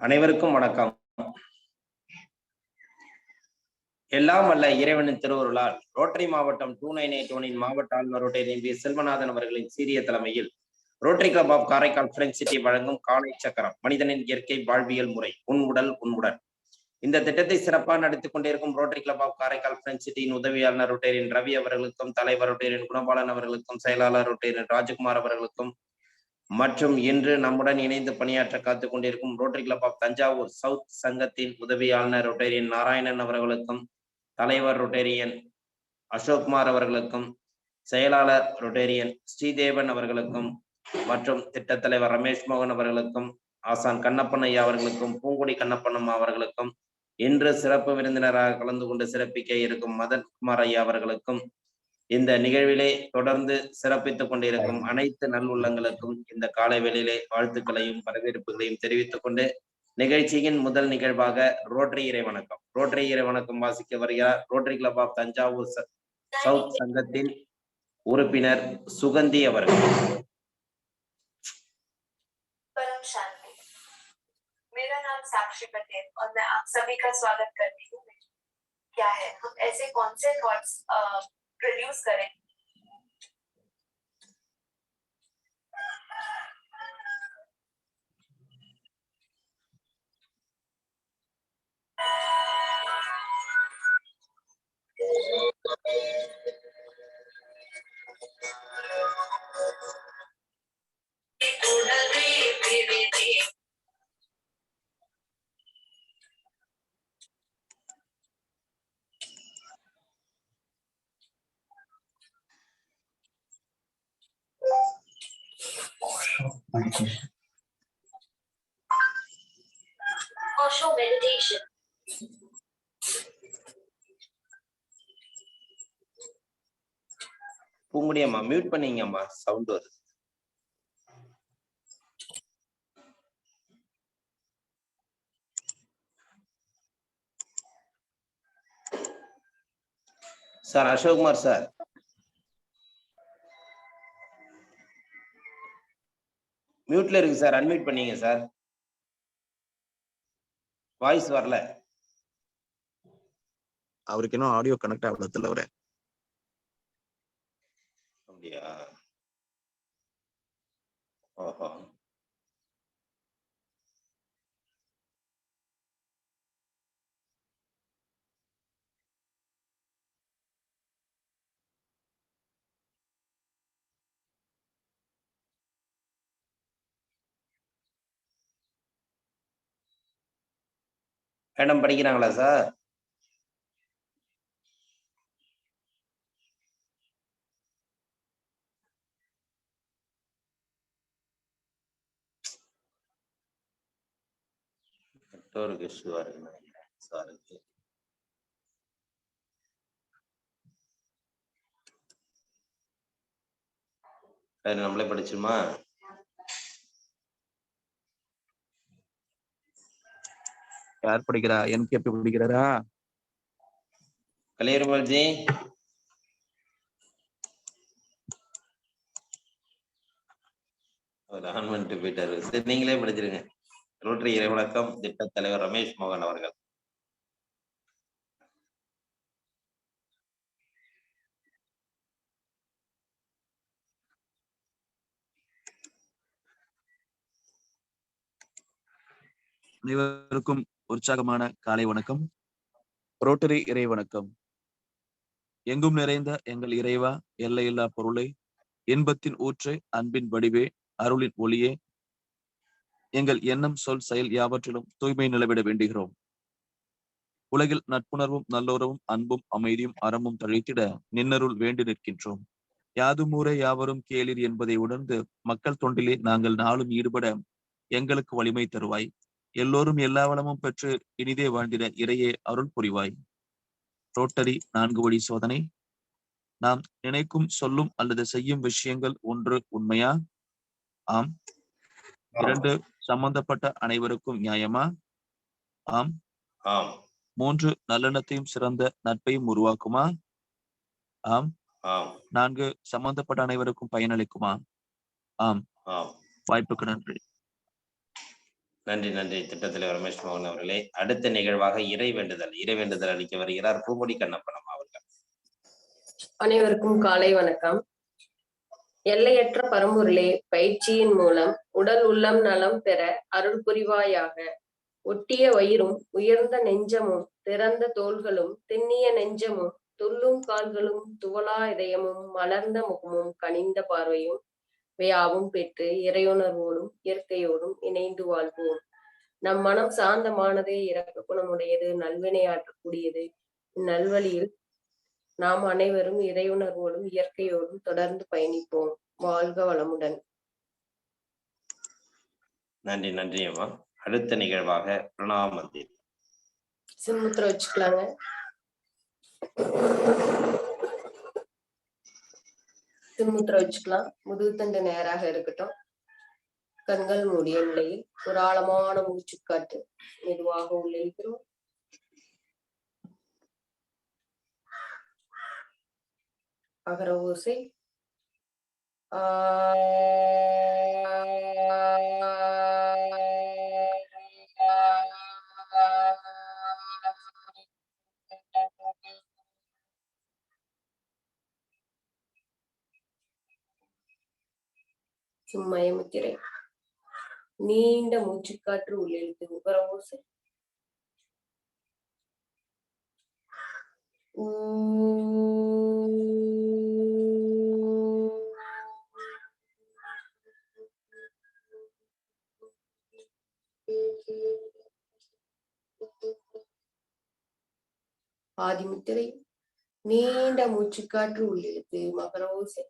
அனைவருக்கும் வணக்கம். எல்லாம் வல்ல இறைவனின் திருவருளால் ரோட்டரி மாவட்டம் 2981 மாவட்ட ஆளுநர் ரோட்டரி எம்பி செல்வநாதன் அவர்களின் சீரிய தலைமையில் rotary club of Karaikal friend city வழங்கும் காலை சக்கரம் மனிதனின் இயற்கை வாழ்வியல் முறை உன் உடல் உன்னுடன். இந்த திட்டத்தை சிறப்பாக நடத்திக் கொண்டிருக்கும் rotary club of Karaikal friend சிட்டியின் உதவியாளர் ரோட்டரியின் ரவி அவர்களுக்கும், தலைவர் ரோட்டரியின் குணபாலன் அவர்களுக்கும், செயலாளர் ரோட்டரியின் ராஜ்குமார் அவர்களுக்கும் மற்றும் இன்று நம்முடன் இணைந்து பணியாற்ற காத்துக் கொண்டிருக்கும் rotary club of Thanjavur south சங்கத்தின் உதவியாளர் ரோட்டரியன் நாராயணன் அவர்களுக்கும், தலைவர் ரோட்டரியன் அசோக்குமார் அவர்களுக்கும், செயலாளர் ரோட்டரியன் ஸ்ரீதேவன் அவர்களுக்கும் மற்றும் திட்ட தலைவர் ரமேஷ் மோகன் அவர்களுக்கும், ஆசான் கண்ணப்பன் ஐயா அவர்களுக்கும், பூங்குடி கண்ணப்பன் அவர்களுக்கும், இன்று சிறப்பு விருந்தினராக கலந்து கொண்டு சிறப்பிக்க இருக்கும் மதன் குமார் ஐயா அவர்களுக்கும், இந்த நிகழ்விலே தொடர்ந்து சிறப்பித்துக் கொண்டிருக்கும் அனைத்து நல்லுள்ளங்களுக்கும் இந்த காலை வேளையிலே வாழ்த்துக்களையும் வரவேற்புகளையும் தெரிவித்துக் கொண்டு நிகழ்ச்சியின் முதல் நிகழ்வாக ரோட்டரி இறை வணக்கம் வாசிக்க வருகிறார் rotary club of Thanjavur south சங்கத்தின் உறுப்பினர் சுகந்தி அவர்கள். मेरा नाम साक्षी पटेल और मैं आप सभी का स्वागत करती हूँ। क्या है, हम ऐसे कौन से थॉट्स प्रोड्यूस करें Osho meditation. பூங்குடி அம்மா மியூட் பண்ணீங்கம்மா, சவுண்ட் வருது. சார் அசோக்குமார் சார் மியூட்ல இருக்கு சார், அன்மியூட் பண்ணீங்க சார், வாய்ஸ் வரல. அவருக்கு இன்னும் ஆடியோ கனெக்ட் ஆகல தலைவரே. அப்படியா? ஓஹோ. மேடம் படிக்கிறாங்களா சார்? நெட்வொர்க் இஷ்யூவா இருக்குன்னு நினைக்கிறேன் சாருக்கு. சரி, நம்மளே படிச்சுமா? யார் படிக்கிறா? என்கேபி படிக்கிறாரா? கலியர்மல்ஜி ஒரு ஆன் பண்ணிட்டு போயிட்டாரு. சரி, நீங்களே படிச்சிருங்க. ரோட்டரி இறை வணக்கம் திட்ட தலைவர் ரமேஷ் மோகன் அவர்கள். அனைவருக்கும் உற்சாகமான காலை வணக்கம். ரோட்டரி இறை வணக்கம். எங்கும் நிறைந்த எங்கள் இறைவா, எல்லையில்லா பொருளை, இன்பத்தின் ஊற்று, அன்பின் வடிவே, அருளின் ஒளியே, எங்கள் எண்ணம் சொல் செயல் யாவற்றிலும் தூய்மை நிலவிட வேண்டுகிறோம். உலகில் நட்புணர்வும் நல்லுறவும் அன்பும் அமைதியும் அறமும் தழைத்திட நின்னருள் வேண்டி நிற்கின்றோம். யாதும் ஊரே யாவரும் கேளீர் என்பதை உணர்ந்து மக்கள் தொண்டிலே நாங்கள் நாளும் ஈடுபட எங்களுக்கு வலிமை தருவாய். எல்லோரும் எல்லா வளமும் பெற்று இனிதே வாழ்ந்திட இறையே அருள் புரிவாய். ரோட்டரி 4 வழி சோதனை. நாம் நினைக்கும் சொல்லும் அல்லது செய்யும் விஷயங்கள் 1 உண்மையா? ஆம். 2 சம்பந்தப்பட்ட அனைவருக்கும் நியாயமா? ஆம். 3 நல்லெண்ணத்தையும் சிறந்த நட்பையும் உருவாக்குமா? ஆம். 4 சம்பந்தப்பட்ட அனைவருக்கும் பயனளிக்குமா? ஆம். வாய்ப்புக்கு நன்றி. நன்றி நன்றி திட்டத்தில் ரமேஷ் மோகன் அவர்களே. அடுத்த நிகழ்வாக இறை வேண்டுதல் அளிக்க வருகிறார் பூமுடி கண்ணப்பனம் அவர்கள். அனைவருக்கும் காலை வணக்கம். எல்லையற்ற பரம்பொருளே, பயிற்சியின் மூலம் உடல் உள்ளம் நலம் பெற அருள் புரிவாயாக. ஒட்டிய வயிறும் உயர்ந்த நெஞ்சமும் திறந்த தோள்களும் திண்ணிய நெஞ்சமும் துள்ளும் கால்களும் துவளா இதயமும் மலர்ந்த முகமும் கனிந்த பார்வையும் யாவும் பெற்று இறையுணர்வோடும் இயற்கையோடும் இணைந்து வாழ்வோம். நம் மனம் சாந்தமானது, இரக்க குணமுடையது, நல்வினை ஆற்றக்கூடியது. இந்நல்வழியில் நாம் அனைவரும் இறையுணர்வோடும் இயற்கையோடும் தொடர்ந்து பயணிப்போம். வாழ்க வளமுடன். நன்றி நன்றி அம்மா. அடுத்த நிகழ்வாக பிரணாமந்தி. சின்முத்திரை வச்சுக்கலாங்க. சின்முத்திரை வச்சுக்கலாம். முதுகுத்தண்டு நேராக இருக்கட்டும். கண்கள் மூடிய நிலையில் ஒரு ஆழமான மூச்சுக்காட்டு மெதுவாக உள்ளிருக்கிறோம். அகர ஓசை சும்மய முத்திரை. நீண்ட மூச்சுக்காற்று உள்ளிழுத்து உகர ஓசை. ஆதிமுத்திரை. நீண்ட மூச்சுக்காற்று உள்ளிழுத்து மகர ஓசை.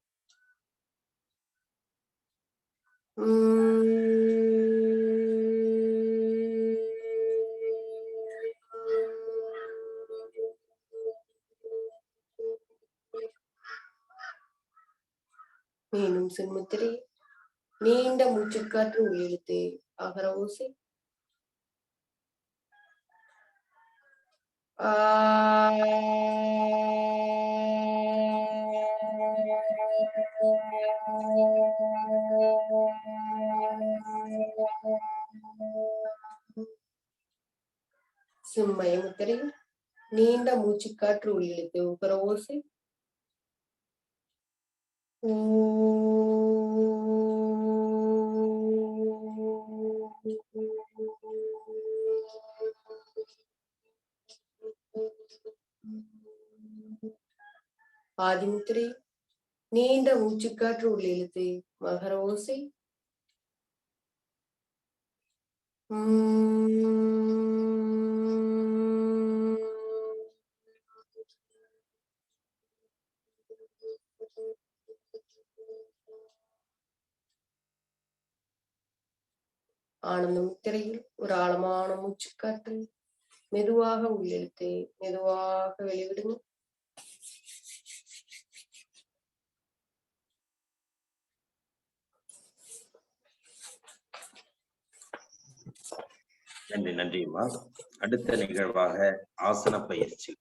மீண்டும் சின்முத்திரை. நீண்ட மூச்சுக்காற்று உள்ளிழுத்து அகர ஓசை. சிம்மய முத்திரை. நீண்ட மூச்சுக்காற்று உள்ளிழுத்து உகர ஓசை. ஆதிமுத்திரை. நீண்ட மூச்சுக்காற்று உள்ளிழுத்து மகர ஓசை. ஆனந்த முத்திரையில் ஒரு ஆழமான மூச்சுக்காற்று மெதுவாக உள்ளிழுத்து மெதுவாக வெளிவிடுங்க. நன்றி நன்றிம்மா. அடுத்த நிகழ்வாக ஆசன பயிற்சி.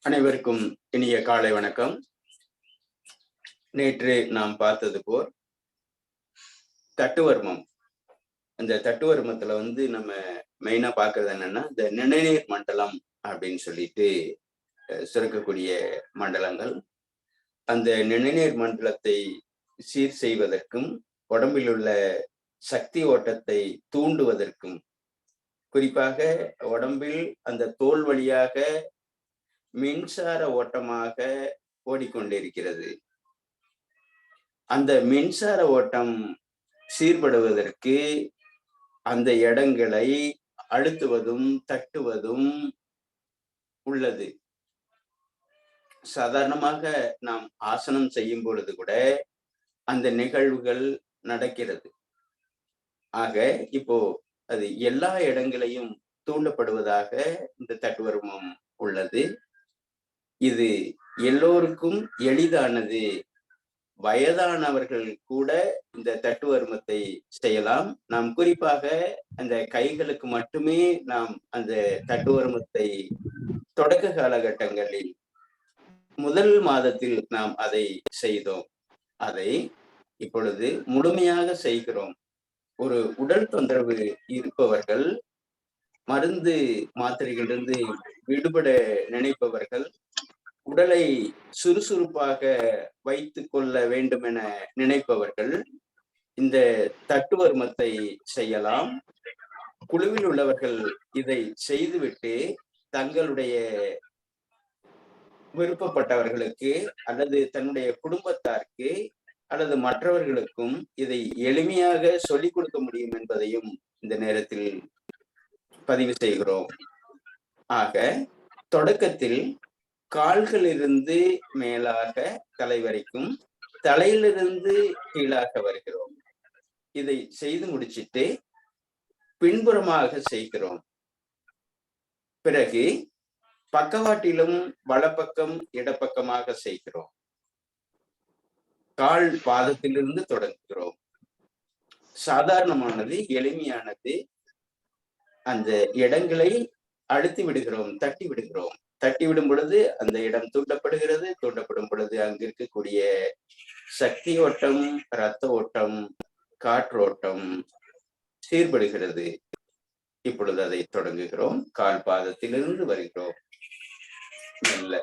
அனைவருக்கும் இனிய காலை வணக்கம். நேற்று நாம் பார்த்தது போல் தட்டுவர்மம். அந்த தட்டுவர்மத்துல நம்ம மெயினா பார்க்கறது என்னன்னா, இந்த நிணநீர் மண்டலம் அப்படின்னு சொல்லிட்டு சுரக்கக்கூடிய மண்டலங்கள். அந்த நிணநீர் மண்டலத்தை சீர் செய்வதற்கும் உடம்பில் உள்ள சக்தி ஓட்டத்தை தூண்டுவதற்கும், குறிப்பாக உடம்பில் அந்த தோல் வழியாக மின்சார ஓட்டமாக ஓடிக்கொண்டிருக்கிறது. அந்த மின்சார ஓட்டம் சீர்படுவதற்கு அந்த இடங்களை அழுத்துவதும் தட்டுவதும் உள்ளது. சாதாரணமாக நாம் ஆசனம் செய்யும் பொழுது கூட அந்த நிகழ்வுகள் நடக்கிறது. ஆக இப்போ அது எல்லா இடங்களையும் தூண்டப்படுவதாக இந்த தட்டுவர்மம் உள்ளது. இது எல்லோருக்கும் எளிதானது. வயதானவர்கள் கூட இந்த தட்டுவர்மத்தை செய்யலாம். நாம் குறிப்பாக அந்த கைகளுக்கு மட்டுமே நாம் அந்த தட்டுவர்மத்தை தொடக்க காலகட்டங்களில் முதல் மாதத்தில் நாம் அதை செய்தோம். அதை இப்பொழுது முழுமையாக செய்கிறோம். ஒரு உடல் தொந்தரவு இருப்பவர்கள், மருந்து மாத்திரைகளிலிருந்து விடுபட நினைப்பவர்கள், உடலை சுறுசுறுப்பாக வைத்துக் கொள்ள வேண்டும் என நினைப்பவர்கள் இந்த தட்டுவர்மத்தை செய்யலாம். குழுவில் உள்ளவர்கள் இதை செய்துவிட்டு தங்களுடைய விருப்பப்பட்டவர்களுக்கு அல்லது தன்னுடைய குடும்பத்தாருக்கு அல்லது மற்றவர்களுக்கும் இதை எளிமையாக சொல்லிக் கொடுக்க முடியும் என்பதையும் இந்த நேரத்தில் பதிவு செய்கிறோம். ஆக தொடக்கத்தில் கால்களிலிருந்து மேலாக தலை வரைக்கும், தலையிலிருந்து கீழாக வருகிறோம். இதை செய்து முடிச்சிட்டு பின்புறமாக செய்கிறோம். பிறகு பக்கவாட்டிலும் வலப்பக்கம் இடப்பக்கமாக செய்கிறோம். கால் பாதத்திலிருந்து தொடங்குகிறோம். சாதாரணமானது, எளிமையானது. அந்த இடங்களை அழுத்தி விடுகிறோம், தட்டி விடுகிறோம். தட்டி விடும் பொழுது அந்த இடம் தூண்டப்படுகிறது. தூண்டப்படும் பொழுது அங்கு இருக்கக்கூடிய சக்தி ஓட்டம், இரத்த ஓட்டம், காற்றோட்டம் சீர்படுகிறது. இப்பொழுது அதை தொடங்குகிறோம். கால் பாதத்திலிருந்து வருகிறோம். மெல்ல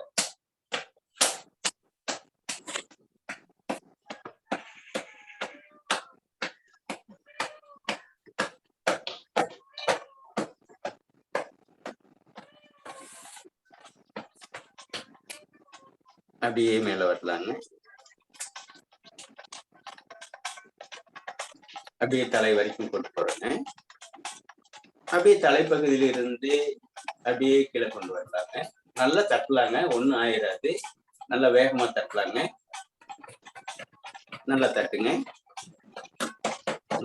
அப்படியே மேல வரலாங்க. அப்படியே தலை வரைக்கும் கொண்டு போறேங்க. அப்படியே தலைப்பகுதியிலிருந்து அப்படியே கீழே கொண்டு வரலாங்க. நல்லா தட்டலாங்க, ஒண்ணும் ஆயிடாது. நல்லா வேகமா தட்டலாங்க. நல்லா தட்டுங்க,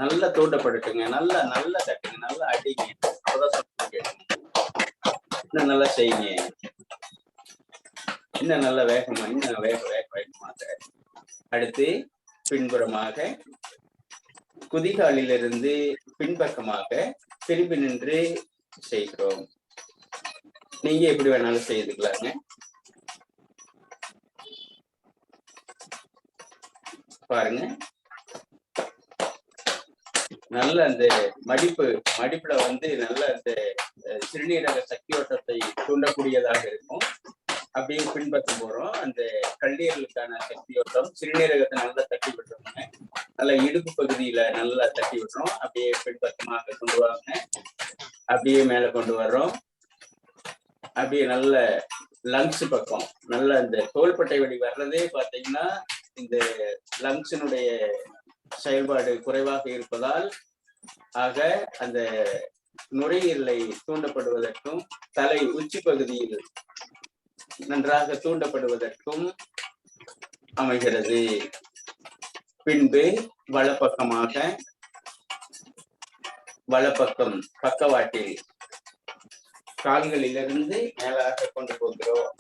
நல்லா தூண்டப்பட்டுங்க. நல்லா நல்லா தட்டுங்க, நல்லா அடிங்க. இன்னும் நல்லா செய்யுங்க. இன்னும் நல்லா வேகமா, இன்னும் வேகமாக. அடுத்து பின்புறமாக குதிகாலிலிருந்து பின்பக்கமாக திரும்பி நின்று செய்கிறோம். நீங்க எப்படி வேணாலும் செய்துக்கலாங்க. பாருங்க, நல்ல அந்த மடிப்புல நல்ல அந்த சிறுநீரக சக்தி ஓட்டத்தை தூண்டக்கூடியதாக இருக்கும். அப்படியே பின்பக்கம் போறோம். அந்த கல்லீரலுக்கான சக்தி ஓட்டம், சிறுநீரகத்தை நல்லா தட்டி விட்டுறோங்க. நல்லா இடுப்பு பகுதியில நல்லா தட்டி விட்டுறோம். அப்படியே பின்பக்கமாக கொண்டு வாங்க. அப்படியே மேல கொண்டு வர்றோம். அப்படியே நல்ல லங்ஸ் பக்கம், நல்ல அந்த தோள்பட்டை வலி வர்றதே பாத்தீங்கன்னா இந்த லங்ஸினுடைய செயல்பாடு குறைவாக இருப்பதால், ஆக அந்த நுரையீரலை தூண்டப்படுவதற்கும் தலை உச்சி பகுதியில் நன்றாக தூண்டப்படுவதற்கும் அமைகிறது. பின்பு வலப்பக்கமாக, வலப்பக்கம் பக்கவாட்டில் கால்களிலிருந்து மேலாக கொண்டு போகிறோம்.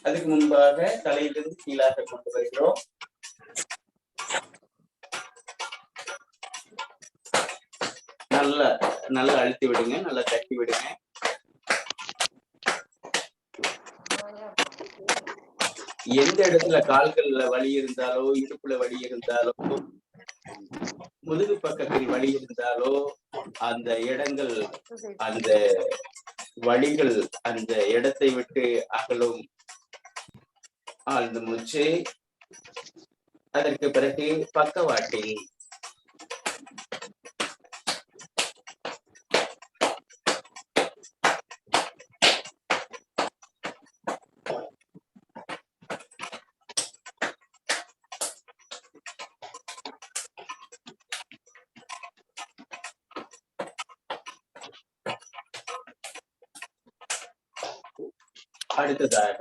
அதுக்கு முன்பாக தலையிலிருந்து கீழாக கொண்டு வருகிறோம். நல்லா நல்லா அழுத்தி விடுங்க, நல்லா தட்டி விடுங்க. எந்த இடத்துல கால்கள்ல வலி இருந்தாலோ, இடுப்புல வலி இருந்தாலோ, முதுகு பக்கத்தில் வலி இருந்தாலோ, அந்த இடங்கள், அந்த வலிகள் அந்த இடத்தை விட்டு அகலும். ஆழ்ந்த மூச்சு. அதற்கு பிறகு பக்கவாட்டில் அடுத்ததாக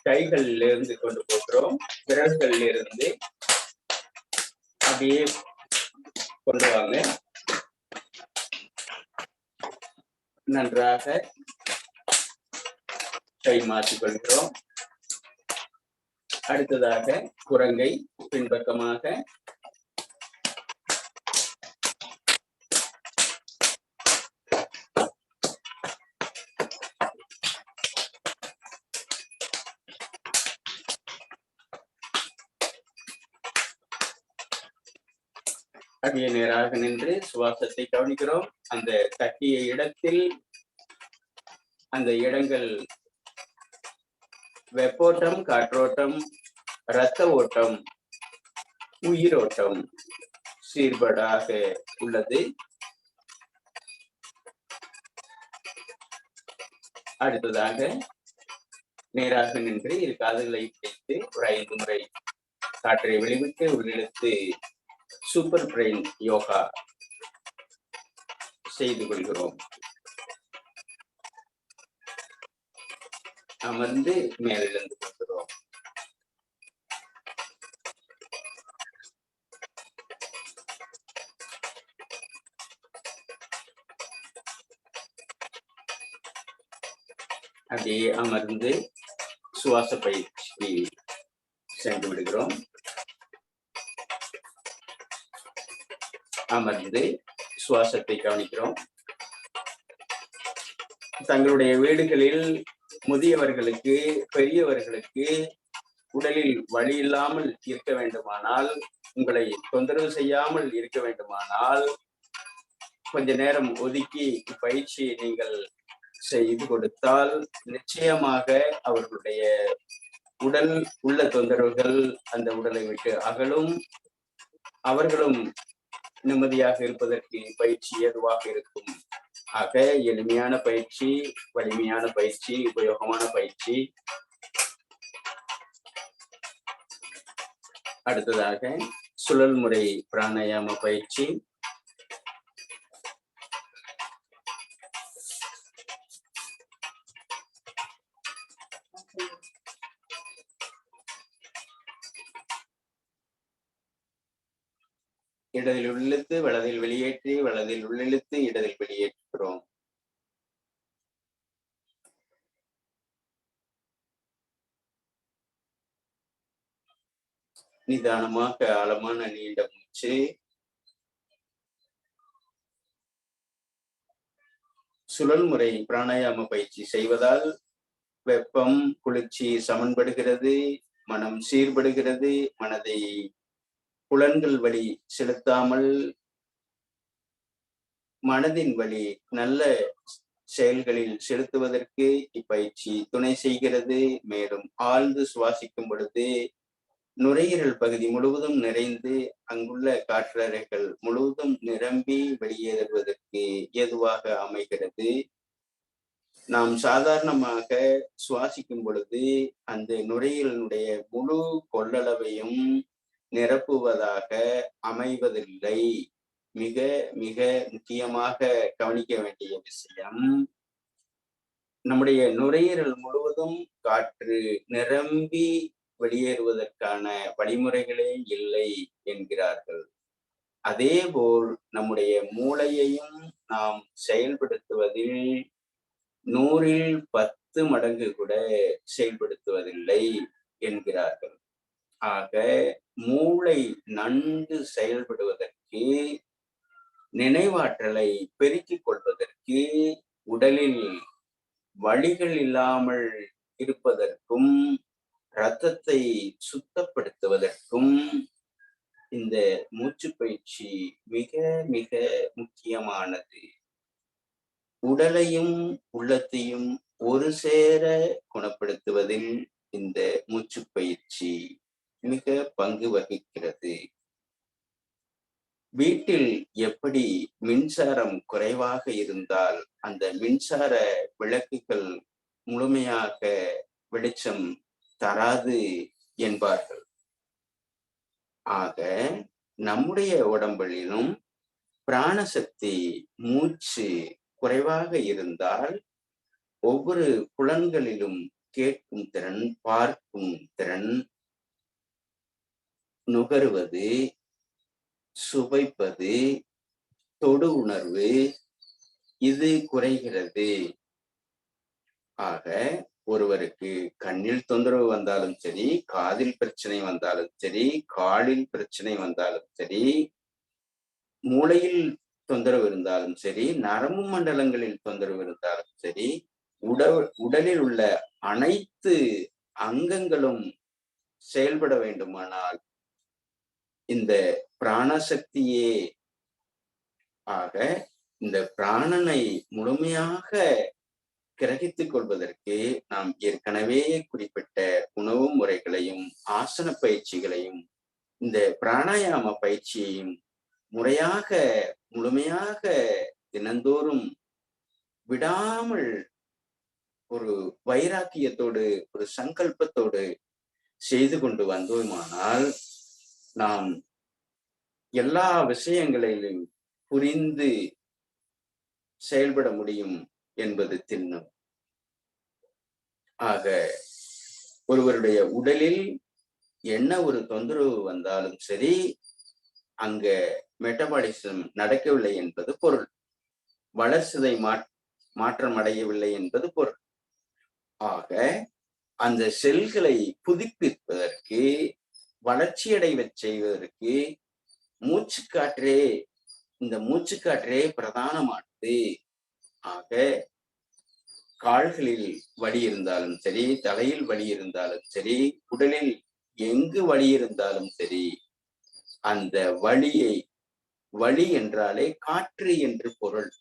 கைகளில் இருந்து கொண்டு போகிறோம். விரல்களில் இருந்து அப்படியே கொண்டு வாங்க. நன்றாக கை மாற்றிக் கொள்கிறோம். அடுத்ததாக குரங்கை பின்பக்கமாக, அப்படியே நேராக நின்று சுவாசத்தை கவனிக்கிறோம். அந்த தட்டிய இடத்தில் அந்த இடங்கள் வெப்போட்டம், காற்றோட்டம், இரத்த ஓட்டம், உயிரோட்டம் சீர்படாக உள்ளது. அடுத்ததாக நேராக நின்று இரு காதுகளை பிடித்து ஒரு 5 முறை காற்றை வெளிவிட்டு உள்ளிழுத்து சூப்பர் பிரெயின் யோகா செய்து கொள்கிறோம். அமர்ந்து மேலிருந்து கொள்கிறோம். அப்படியே அமர்ந்து சுவாச பயிற்சி சென்று விடுகிறோம். அமர்ந்து சுவாசத்தை கவனிக்கிறோம். தங்களுடைய வீடுகளில் முதியவர்களுக்கு, பெரியவர்களுக்கு உடலில் வலி இல்லாமல் இருக்க வேண்டுமானால், உங்களை தொந்தரவு செய்யாமல் இருக்க வேண்டுமானால், கொஞ்ச நேரம் ஒதுக்கி பயிற்சியை நீங்கள் செய்து கொடுத்தால் நிச்சயமாக அவர்களுடைய உடல் உள்ள தொந்தரவுகள் அந்த உடலை விட்டு அகலும். அவர்களும் நிம்மதியாக இருப்பதற்கு பயிற்சி ஏதுவாக இருக்கும். ஆக எளிமையான பயிற்சி, வலிமையான பயிற்சி, உபயோகமான பயிற்சி. அடுத்ததாக சுழல் முறை பிராணாயாம பயிற்சி. இடதில் உள்ளிழுத்து வலதில் வெளியேற்றி, வலதில் உள்ளிழுத்து இடதில் வெளியேற்றுகிறோம். நிதானமாக ஆழமான நீண்ட மூச்சு. சுழல் முறை பிராணாயாம பயிற்சி செய்வதால் வெப்பம், குளிர்ச்சி சமன்படுகிறது, மனம் சீர்படுகிறது. மனதை புலன்கள் வழி செலுத்தாமல் மனதின் வழி நல்ல செயல்களில் செலுத்துவதற்கு இப்பயிற்சி துணை செய்கிறது. மேலும் ஆழ்ந்து சுவாசிக்கும் பொழுது நுரையீரல் பகுதி முழுவதும் நிறைந்து அங்குள்ள காற்றறைகள் முழுவதும் நிரம்பி வெளியேறுவதற்கு ஏதுவாக அமைகிறது. நாம் சாதாரணமாக சுவாசிக்கும் பொழுது அந்த நுரையீரலுடைய முழு கொள்ளளவையும் நிரப்புவதாக அமைவதில்லை. மிக மிக முக்கியமாக கவனிக்க வேண்டிய விஷயம், நம்முடைய நுரையீரல் முழுவதும் காற்று நிரம்பி வெளியேறுவதற்கான வழிமுறைகளே இல்லை என்கிறார்கள். அதேபோல் நம்முடைய மூளையையும் நாம் செயல்படுத்துவதில் 100ல் 10 மடங்கு கூட செயல்படுத்துவதில்லை என்கிறார்கள். ஆக மூளை நன்கு செயல்படுவதற்கு, நினைவாற்றலை பெருக்கிக் கொள்வதற்கு, உடலில் வலிகள் இல்லாமல் இருப்பதற்கும், இரத்தத்தை சுத்தப்படுத்துவதற்கும் இந்த மூச்சு பயிற்சி மிக மிக முக்கியமானது. உடலையும் உள்ளத்தையும் ஒரு சேர குணப்படுத்துவதில் இந்த மூச்சு பயிற்சி மிக பங்கு வகிக்கிறது. வீட்டில் எப்படி மின்சாரம் குறைவாக இருந்தால் அந்த மின்சார விளக்குகள் முழுமையாக வெளிச்சம் தராது என்பார்கள். ஆக நம்முடைய உடம்பிலும் பிராணசக்தி, மூச்சு குறைவாக இருந்தால் ஒவ்வொரு புலன்களிலும் கேட்கும் திறன், பார்க்கும் திறன், நுகருவது, சுவைப்பது, தொடு உணர்வு இது குறைகிறது. ஆக ஒருவருக்கு கண்ணில் தொந்தரவு வந்தாலும் சரி, காதில் பிரச்சனை வந்தாலும் சரி, காலில் பிரச்சனை வந்தாலும் சரி, மூளையில் தொந்தரவு இருந்தாலும் சரி, நரம்பு மண்டலங்களில் தொந்தரவு இருந்தாலும் சரி, உடலில் உள்ள அனைத்து அங்கங்களும் செயல்பட வேண்டுமானால் இந்த பிராணசக்தியே ஆக இந்த பிராணனை முழுமையாக கிரகித்துக் கொள்வதற்கு நாம் ஏற்கனவே குறிப்பிட்ட உணவு முறைகளையும் ஆசன பயிற்சிகளையும் இந்த பிராணாயாம பயிற்சியையும் முழுமையாக தினந்தோறும் விடாமல் ஒரு வைராக்கியத்தோடு ஒரு சங்கல்பத்தோடு செய்து கொண்டு வந்தோமானால் நாம் எல்லா விஷயங்களிலும் புரிந்து செயல்பட முடியும் என்பது திண்ணம். ஆக ஒருவருடைய உடலில் என்ன ஒரு தொந்தரவு வந்தாலும் சரி, அங்க மெட்டபாலிசம் நடக்கவில்லை என்பது பொருள். வளர்சிதை மாற்றம் அடையவில்லை என்பது பொருள். ஆக அந்த செல்களை புதுப்பிப்பதற்கு, வளர்ச்சியடைய செய்வதற்கு இந்த மூச்சுக்காற்றே பிரதானமானது. ஆக கால்களில் வலி இருந்தாலும் சரி, தலையில் வலி இருந்தாலும் சரி, உடலில் எங்கு வலி இருந்தாலும் சரி, அந்த வலி என்றாலே காற்று என்று பொருள்.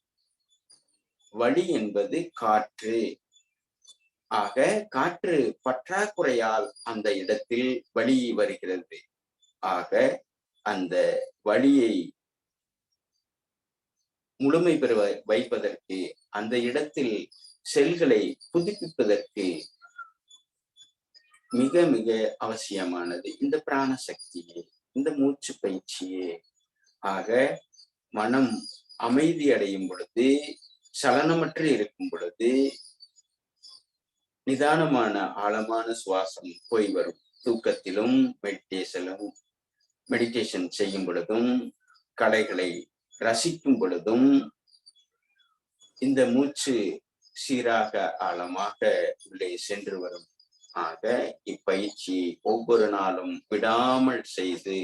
வலி என்பது காற்று. ஆக காற்று பற்றாக்குறையால் அந்த இடத்தில் வலி வருகிறது. ஆக அந்த வலியை முழுமை பெற வைப்பதற்கு, அந்த இடத்தில் செல்களை புதுப்பிப்பதற்கு மிக மிக அவசியமானது இந்த பிராணசக்தியே, இந்த மூச்சு பயிற்சியே. ஆக மனம் அமைதி அடையும் பொழுது, சலனமற்று இருக்கும் பொழுது, நிதானமான ஆழமான சுவாசம் போய் வரும். தூக்கத்திலும் மெடிடேஷன் செய்யும் பொழுதும், கலைகளை ரசிக்கும் பொழுதும் இந்த மூச்சு சீராக ஆழமாக உள்ளே சென்று வரும். ஆக இப்பயிற்சி ஒவ்வொரு நாளும் விடாமல் செய்து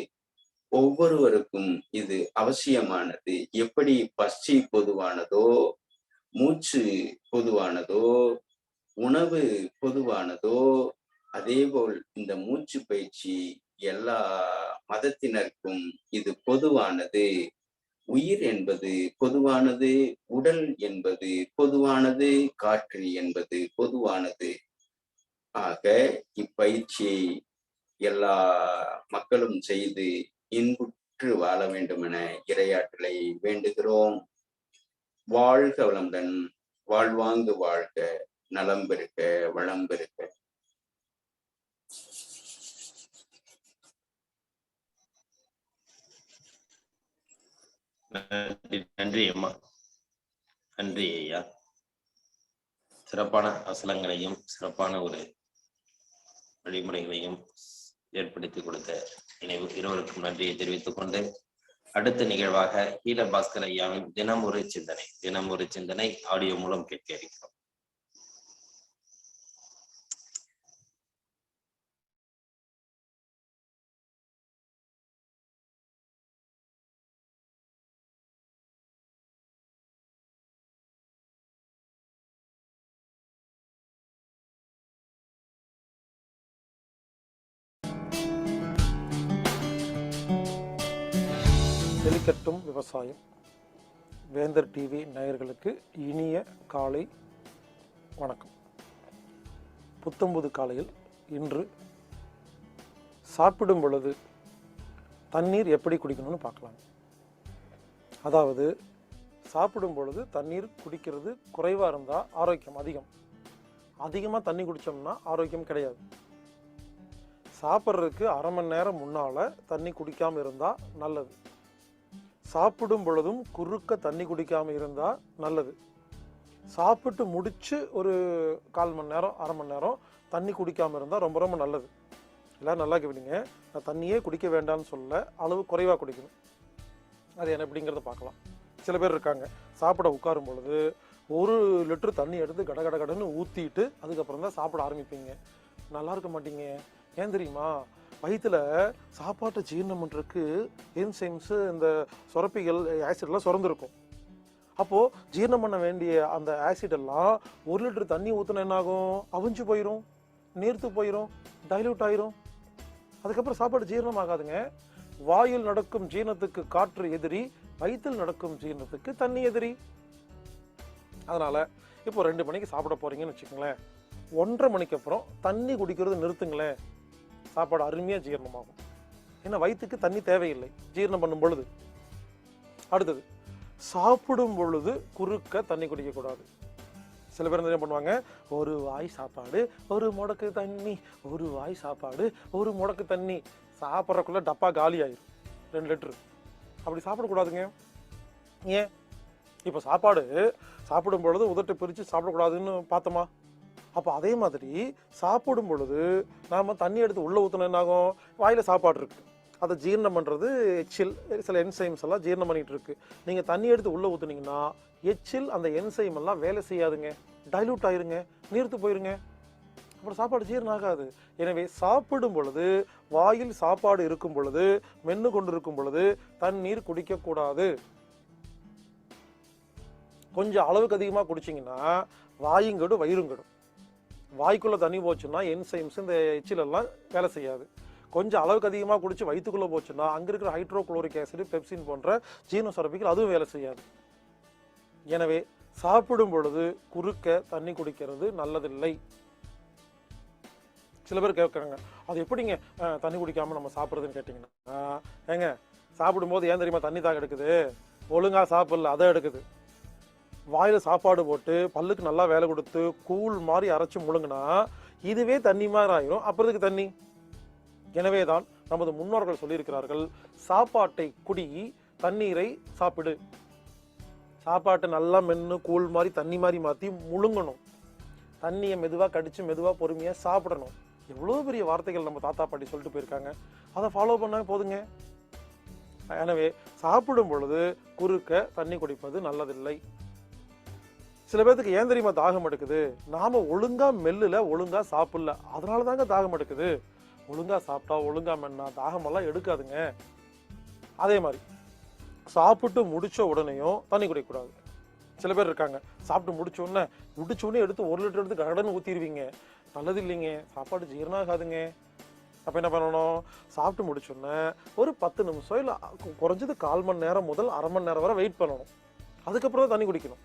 ஒவ்வொருவருக்கும் இது அவசியமானது. எப்படி பசி பொதுவானதோ, மூச்சு பொதுவானதோ, உணவு பொதுவானதோ, அதேபோல் இந்த மூச்சு பயிற்சி எல்லா மதத்தினருக்கும் இது பொதுவானது. உயிர் என்பது பொதுவானது, உடல் என்பது பொதுவானது, காற்று என்பது பொதுவானது. ஆக இப்பயிற்சியை எல்லா மக்களும் செய்து இன்புற்று வாழ வேண்டும் என இறையாற்றலை வேண்டுகிறோம். வாழ்க வளமுடன், வாழ்வாங்கு வாழ்க, நலம் பெருக, வளம் பெருக. நன்றி அம்மா, நன்றி ஐயா. சிறப்பான வசனங்களையும் சிறப்பான ஒரு வழிமுறைகளையும் ஏற்படுத்தி கொடுத்த இருவருக்கும் நன்றியை தெரிவித்துக் கொண்டு, அடுத்த நிகழ்வாக ஈழ பாஸ்கர் ஐயாவின் தினம் ஒரு சிந்தனை ஆடியோ மூலம் கேட்க இருக்கிறோம். செழிக்கட்டும் விவசாயம். வேந்தர் டிவி நேயர்களுக்கு இனிய காலை வணக்கம். புத்தம்புது காலையில் இன்று சாப்பிடும் பொழுது தண்ணீர் எப்படி குடிக்கணும்னு பார்க்கலாம். அதாவது சாப்பிடும் பொழுது தண்ணீர் குடிக்கிறது குறைவாக இருந்தால் ஆரோக்கியம் அதிகம். அதிகமாக தண்ணி குடித்தோம்னா ஆரோக்கியம் கிடையாது. சாப்பிட்றதுக்கு அரை மணி நேரம் முன்னால் தண்ணி குடிக்காமல் இருந்தால் நல்லது. சாப்பிடும் பொழுதும் குறுக்க தண்ணி குடிக்காமல் இருந்தால் நல்லது. சாப்பிட்டு முடித்து ஒரு 1/4 மணி நேரம் அரை மணி நேரம் தண்ணி குடிக்காமல் இருந்தால் ரொம்ப ரொம்ப நல்லது. எல்லோரும் நல்லா கேட்பீங்க. நான் தண்ணியே குடிக்க வேண்டாம்னு சொல்ல, அளவு குறைவாக குடிக்கணும். அது என்ன எப்படிங்கிறத பார்க்கலாம். சில பேர் இருக்காங்க, சாப்பிட உட்காரும் பொழுது 1 லிட்டர் தண்ணி எடுத்து கடன்னு ஊற்றிட்டு அதுக்கப்புறம் தான் சாப்பிட ஆரம்பிப்பீங்க. நல்லா இருக்க மாட்டீங்க. ஏன் தெரியுமா? வயிற்றுல சாப்பாட்டை ஜீரணம் பண்ணுறதுக்கு என்சைம்ஸு, இந்த சுரப்பிகள், ஆசிடெல்லாம் சுரந்துருக்கும். அப்போது ஜீரணம் பண்ண வேண்டிய அந்த ஆசிடெல்லாம் 1 லிட்டர் தண்ணி ஊற்றினா என்னாகும்? அவிஞ்சு போயிடும், நீர்த்து போயிடும், டைல்யூட் ஆயிரும். அதுக்கப்புறம் சாப்பாடு ஜீரணம் ஆகாதுங்க. வாயில் நடக்கும் ஜீரணத்துக்கு காற்று எதிரி, வயிற்றில் நடக்கும் ஜீரணத்துக்கு தண்ணி எதிரி. அதனால இப்போ 2 மணிக்கு சாப்பிட போறீங்கன்னு வச்சுக்கோங்களேன், 1:30 மணிக்கு அப்புறம் தண்ணி குடிக்கிறது நிறுத்துங்களேன், சாப்பாடு அருமையா ஜீரணமாகும். ஏன்னா வயிற்றுக்கு தண்ணி தேவையில்லை ஜீரணம் பண்ணும் பொழுது. அடுத்தது, சாப்பிடும் பொழுது குறுக்க தண்ணி குடிக்க கூடாது. சில பேர் என்ன பண்ணுவாங்க, ஒரு வாய் சாப்பாடு ஒரு முடக்கு தண்ணி, ஒரு வாய் சாப்பாடு ஒரு முடக்கு தண்ணி, சாப்பிட்றக்குள்ள டப்பா காலி ஆயிரும் 2 லிட்டரு. அப்படி சாப்பிடக்கூடாதுங்க. ஏன்? இப்போ சாப்பாடு சாப்பிடும் பொழுது உதட்டை பிரித்து சாப்பிடக்கூடாதுன்னு பார்த்தோமா? அப்போ அதே மாதிரி சாப்பிடும் பொழுது நாம் தண்ணி எடுத்து உள்ளே ஊற்றினா என்ன ஆகும்? வாயில் சாப்பாடு இருக்குது, அதை ஜீரணம் பண்ணுறது எச்சில், சில என்சைம்ஸ் எல்லாம் ஜீரணம் பண்ணிகிட்டு இருக்கு. நீங்கள் தண்ணி எடுத்து உள்ளே ஊற்றுனீங்கன்னா எச்சில் அந்த என்சைம் எல்லாம் வேலை செய்யாதுங்க, டைலூட் ஆயிருங்க, நீர்த்து போயிருங்க, அப்புறம் சாப்பாடு ஜீரணம் ஆகாது. எனவே சாப்பிடும் பொழுது, வாயில் சாப்பாடு இருக்கும் பொழுது, மென்று கொண்டு இருக்கும் பொழுது தண்ணீர் குடிக்கக்கூடாது. கொஞ்சம் அளவுக்கு அதிகமாக குடிச்சிங்கன்னா வாயுங்கடும் வயிறுங்கடும். வாய்க்குள்ளே தண்ணி போச்சுன்னா என்சைம்ஸ் இந்த எச்சில் எல்லாம் வேலை செய்யாது. கொஞ்சம் அளவுக்கு அதிகமாக குடிச்சு வயிற்றுக்குள்ளே போச்சுன்னா அங்கே இருக்கிற ஹைட்ரோகுளோரிக் ஆசிட், பெப்சின் போன்ற ஜீரண சுரப்பிகள் அதுவும் வேலை செய்யாது. எனவே சாப்பிடும் பொழுது குறுக்க தண்ணி குடிக்கிறது நல்லதில்லை. சில பேர் கேட்குறாங்க, அது எப்படிங்க தண்ணி குடிக்காமல் நம்ம சாப்பிட்றதுன்னு கேட்டிங்கன்னா, ஏங்க சாப்பிடும்போது ஏன் தெரியுமா தண்ணி தான் எடுக்குது? ஒழுங்காக சாப்பிடல, அதை எடுக்குது. வாயில் சாப்பாடு போட்டு பல்லுக்கு நல்லா வேலை கொடுத்து கூழ் மாதிரி அரைச்சி முழுங்கினா இதுவே தண்ணி மாதிரி ஆயிரும். அப்புறத்துக்கு தண்ணி. எனவே தான் நமது முன்னோர்கள் சொல்லியிருக்கிறார்கள், சாப்பாட்டை குடி, தண்ணீரை சாப்பிடு. சாப்பாட்டை நல்லா மென்று கூழ் மாதிரி தண்ணி மாதிரி மாற்றி முழுங்கணும். தண்ணியை மெதுவாக கடிச்சு மெதுவாக பொறுமையாக சாப்பிடணும். எவ்வளோ பெரிய வார்த்தைகள் நம்ம தாத்தா பாட்டி சொல்லிட்டு போயிருக்காங்க, அதை ஃபாலோ பண்ண போதுங்க. எனவே சாப்பிடும் பொழுது குறுக்க தண்ணி குடிப்பது நல்லதில்லை. சில பேர்த்துக்கு ஏன் தெரியுமா தாகம் எடுக்குது? நாம ஒழுங்கா மெல்லுல, ஒழுங்கா சாப்பிடல, அதனால தாங்க தாகம் எடுக்குது. ஒழுங்கா சாப்பிட்டா, ஒழுங்கா மென்னா தாகமெல்லாம் எடுக்காதுங்க. அதே மாதிரி சாப்பிட்டு முடிச்ச உடனேயும் தண்ணி குடிக்கக்கூடாது. சில பேர் இருக்காங்க, சாப்பிட்டு முடிச்ச உடனே எடுத்து 1 லிட்டர் எடுத்து கடன்னு ஊற்றிடுவீங்க. நல்லது இல்லைங்க, சாப்பாடு ஜீரணம் ஆகாதுங்க. அப்போ என்ன பண்ணணும்? சாப்பிட்டு முடிச்சோடனே ஒரு 10 நிமிஷம் இல்லை குறைஞ்சது 1/4 மணி நேரம் முதல் அரை மணி நேரம் வரை வெயிட் பண்ணணும். அதுக்கப்புறம் தான் தண்ணி குடிக்கணும்.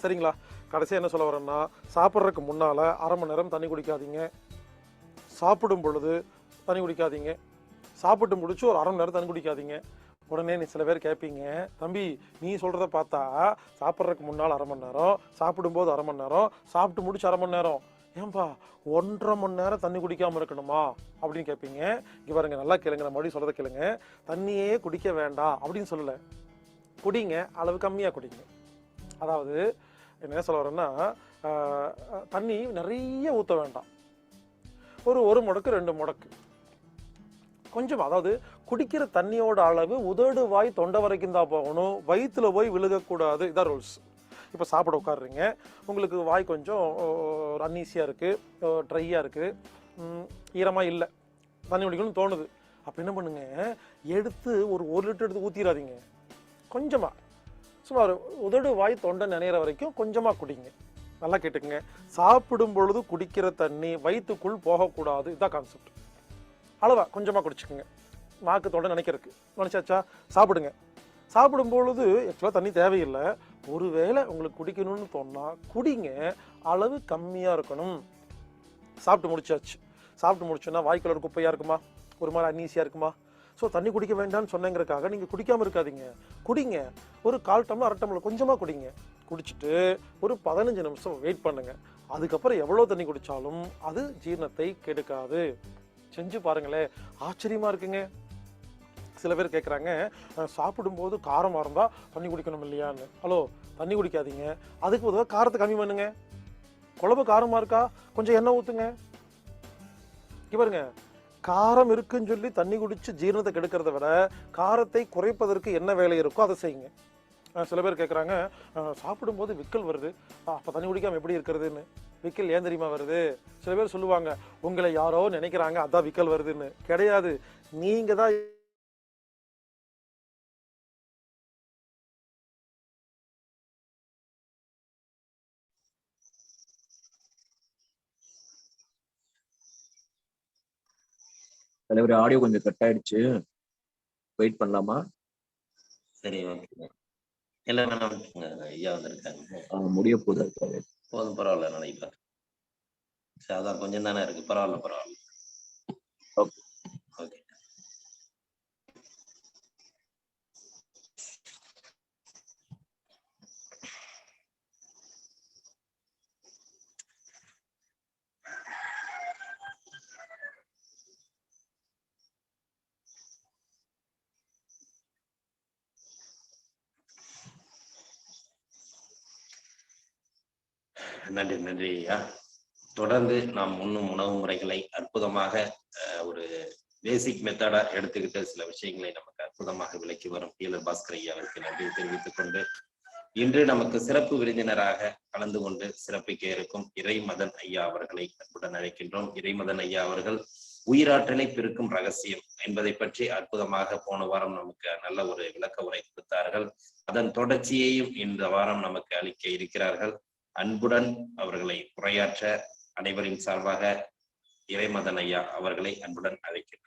சரிங்களா? கடைசியாக என்ன சொல்ல வரேன்னா, சாப்பிட்றதுக்கு முன்னால் அரை மணி நேரம் தண்ணி குடிக்காதீங்க. சாப்பிடும் பொழுது தண்ணி குடிக்காதீங்க. சாப்பிட்டு முடிச்சு ஒரு அரை மணி நேரம் தண்ணி குடிக்காதீங்க. உடனே சில பேர் கேட்பீங்க, தம்பி நீ சொல்கிறத பார்த்தா சாப்பிட்றதுக்கு முன்னால் அரை மணி நேரம், சாப்பிடும்போது அரை மணி நேரம், சாப்பிட்டு முடிச்சு அரை மணி நேரம், ஏன்பா 1.5 மணி நேரம் தண்ணி குடிக்காமல் இருக்கணுமா அப்படின்னு கேட்பீங்க. இங்கே பாருங்க, நல்லா கேளுங்க, நான் மறுபடியும் சொல்கிறத கேளுங்க. தண்ணியே குடிக்க வேண்டாம் அப்படின்னு சொல்லலை, குடிங்க, அளவு கம்மியாக குடிங்க. அதாவது என்ன சொல்ல வரேன்னா, தண்ணி நிறைய ஊற்ற வேண்டாம். ஒரு முடக்கு 2 முடக்கு கொஞ்சம், அதாவது குடிக்கிற தண்ணியோட அளவு உதடு வாய் தொண்டை வரைக்கும் தான் போகணும், வயிற்றுல போய் விழுகக்கூடாது. இதான் ரூல்ஸ். இப்போ சாப்பிட உட்காடுறீங்க, உங்களுக்கு வாய் கொஞ்சம் அன்னீசியாக இருக்குது, ட்ரையாக இருக்குது, ஈரமாக இல்லை, தண்ணி குடிக்கணும்னு தோணுது. அப்போ என்ன பண்ணுங்க, எடுத்து ஒரு 1 லிட்டர் எடுத்து ஊற்றிடாதீங்க. கொஞ்சமாக, சுமார் உதடு வாய் தொண்டை நினைகிற வரைக்கும் கொஞ்சமாக குடிங்க. நல்லா கேட்டுக்குங்க, சாப்பிடும் பொழுது குடிக்கிற தண்ணி வயிற்றுக்குள் போகக்கூடாது. இதுதான் கான்செப்ட். அளவா கொஞ்சமாக குடிச்சுக்குங்க, நாக்கு தொண்டை நினைக்கிறதுக்கு. நினச்சாச்சா சாப்பிடுங்க. சாப்பிடும் பொழுது ஆக்சுவலாக தண்ணி தேவையில்லை. ஒருவேளை உங்களுக்கு குடிக்கணும்னு தோணுனா குடிங்க, அளவு கம்மியாக இருக்கணும். சாப்பிட்டு முடிச்சாச்சு. சாப்பிட்டு முடிச்சோன்னா வாய்க்குள்ள குப்பையாக இருக்குமா, ஒரு மாதிரி அன்னீசியாக இருக்குமா? ஸோ தண்ணி குடிக்க வேண்டாம்னு சொன்னேங்கிறதுக்காக நீங்கள் குடிக்காமல் இருக்காதீங்க, குடிங்க. ஒரு 1/4 டம்ளர் 1/2 டம்ளர் கொஞ்சமாக குடிங்க. குடிச்சிட்டு ஒரு 15 நிமிஷம் வெயிட் பண்ணுங்க. அதுக்கப்புறம் எவ்வளோ தண்ணி குடித்தாலும் அது ஜீரணத்தை கெடுக்காது. செஞ்சு பாருங்களேன், ஆச்சரியமாக இருக்குங்க. சில பேர் கேட்குறாங்க, சாப்பிடும்போது காரமாக இருந்தால் தண்ணி குடிக்கணும் இல்லையான்னு. ஹலோ, தண்ணி குடிக்காதீங்க, அதுக்கு பொதுவாக காரத்தை கம்மி பண்ணுங்க. குழம்பு காரமாக இருக்கா, கொஞ்சம் எண்ணெய் ஊற்றுங்க. பாருங்க, காரம் இருக்குன்னு சொல்லி தண்ணி குடிச்சு ஜீரணத்தை கெடுக்கிறத விட காரத்தை குறைப்பதற்கு என்ன வேலை இருக்கோ அதை செய்யுங்க. சில பேர் கேட்குறாங்க, சாப்பிடும்போது விக்கல் வருது, அப்போ தண்ணி குடிக்காமல் எப்படி இருக்கிறதுன்னு. விக்கல் ஏன் தெரியுமா வருது? சில பேர் சொல்லுவாங்க, உங்களை யாரோ நினைக்கிறாங்க அதான் விக்கல் வருதுன்னு. கிடையாது, நீங்க தான் தலைவர் ஆடியோ கொஞ்சம் கட் ஆயிடுச்சு. வெயிட் பண்ணலாமா? சரி, ஓகே. இல்ல வேணாம் விட்டுருங்க. ஐயா வந்திருக்காங்க. முடிய போதா இருக்காரு. போதும், பரவாயில்ல, நினைப்பேன். சரி, அதான் கொஞ்சம் தானே இருக்கு. பரவாயில்ல, பரவாயில்ல. ஓகே. ஓகே. நன்றி, நன்றி ஐயா. தொடர்ந்து நாம் உண்ணும் உணவு முறைகளை அற்புதமாக ஒரு பேசிக் மெத்தடா எடுத்துக்கிட்டு சில விஷயங்களை நமக்கு அற்புதமாக விளக்கி வரும் ஹீலர் பாஸ்கர் ஐயா அவருக்கு நன்றி தெரிவித்துக் கொண்டு, இன்று நமக்கு சிறப்பு விருந்தினராக கலந்து கொண்டு சிறப்பிக்க இருக்கும் இறைமதன் ஐயா அவர்களை அன்புடன் அழைக்கின்றோம். இறைமதன் ஐயா அவர்கள் உயிராற்றலை பெருக்கும் ரகசியம் என்பதை பற்றி அற்புதமாக போன வாரம் நமக்கு நல்ல ஒரு விளக்க உரை கொடுத்தார்கள். அதன் தொடர்ச்சியையும் இந்த வாரம் நமக்கு அளிக்க இருக்கிறார்கள். அன்புடன் அவர்களை உரையாற்ற அனைவரின் சார்பாக இறைமதன் ஐயா அவர்களை அன்புடன் அழைக்கின்றோம்.